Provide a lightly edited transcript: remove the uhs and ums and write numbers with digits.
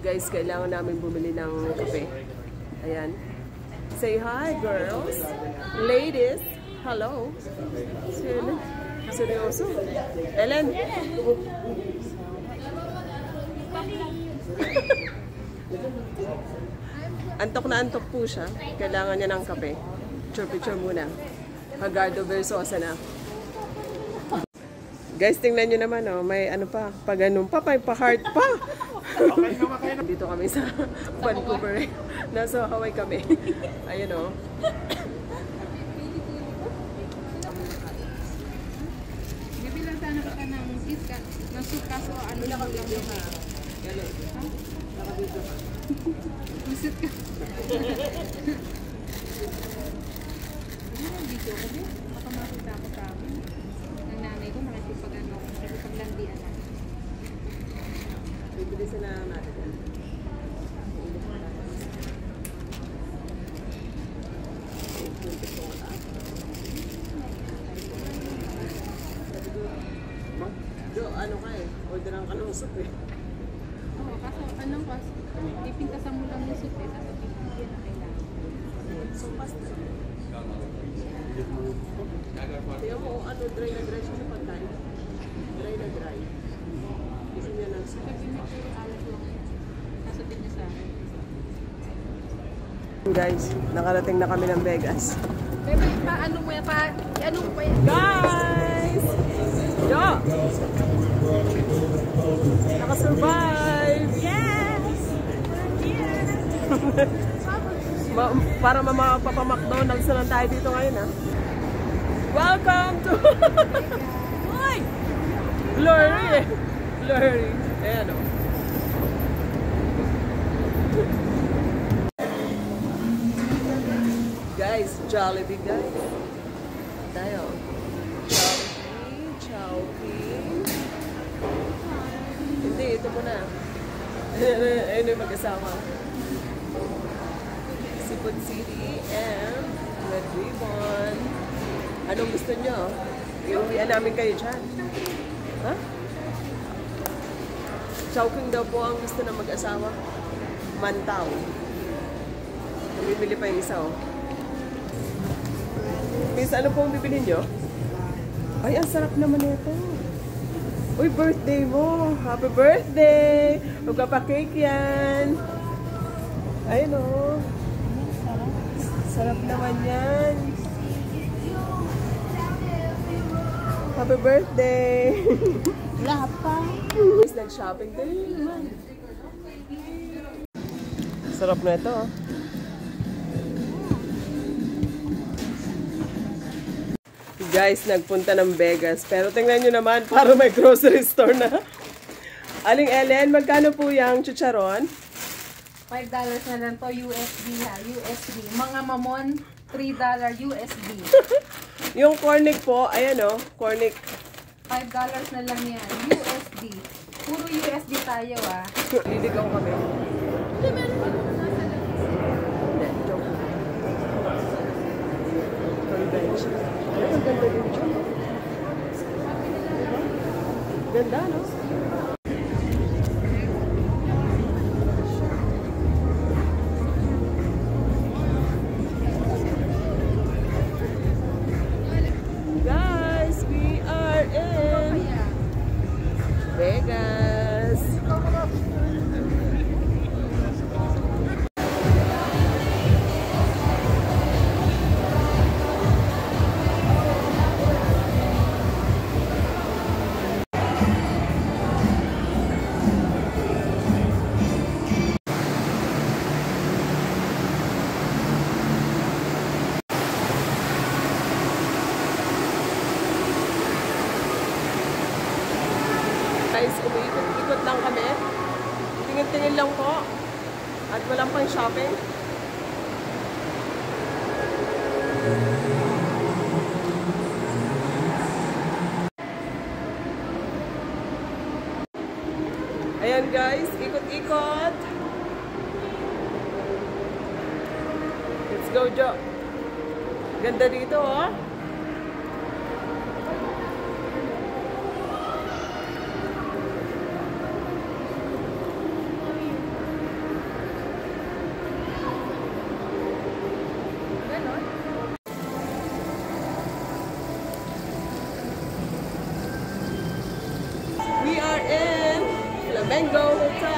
Guys, kailangan namin bumili ng kape. Ayan. Say hi, girls. Ladies. Hello. Seryoso. Ellen. Antok na antok po siya. Kailangan niya ng kape. Picture muna. Hagardo Versosa na. Guys, tingnan nyo naman, oh. May ano pa, pa-ganun pa, pa-heart pa. Dito kami sa Vancouver. Nasa Hawaii kami. Ayun, oh. Bibilang sana ka ng suit kaso ano lang yung ha? Nakabito ka. Suit ka. Video ko din. Makamakita ako sa amin. Ang nanay ko nakikipag-ano, nakikipaglandian na. Bibili sila natin yan. Do, ano ka eh? Orderan ka ng soup eh. Oo, kaso anong kaso? Ipintasan mo lang yung soup eh. Sasabihin mo yan na kailangan. So, pasta. Kaya mo, ano, dry na dry siya sa pagkain. Dry na dry. Gusto niya ng soup. Sabihin mo yung alat lang. Sasabihin niya sa akin. Guys, nakarating na kami ng Vegas. Bebe, paano mo yan? Ano mo pa yan? Guys! Yo! Nakasurvive! Yes! We're here! Para mapapa-McDonald's na lang tayo dito ngayon, ha? Welcome to... Uy! Blurry eh! Blurry. Ayan, o. Guys, Jollibee, guys. Tayo. Chowking. Hindi, ito muna. Ayun yung mag-asawa. Seafood City and Red Ribbon. Anong gusto nyo? Iuwian namin kayo dyan. Ha? Chowking daw po ang gusto ng mag-asawa. Mantaw. Bibili pa yung isa, oh. Miss, ano po ang bibili nyo? Ay, ang sarap naman ito. Uy, birthday mo. Happy birthday! Magpapa-cake yan. Ayun, oh. Sarap naman yan. Happy birthday! Wala pa. Miss, nag-shopping din. Sarap na ito, oh. Guys, nagpunta ng Vegas. Pero tingnan nyo naman, para may grocery store na. Aling Ellen, magkano po yung chicharon? $5 na lang to USD ha. USD. Mga mamon, $3 USD. Yung cornic po, ayan o, cornic. $5 na lang yan. USD. Puro USD tayo ah. Liligaw kami. Hindi, meron pa naman nasa lang. Hindi, joke. Convention. Ay, ang ganda din siya. Ganda, no? Guys, we are in Vegas. Guys, umiikot-ikot lang kami. Tingin-tingin lang po. At walang pang shopping. Ayan guys, ikot-ikot. Let's go, Jo. Ganda dito, oh. Mango Hotel!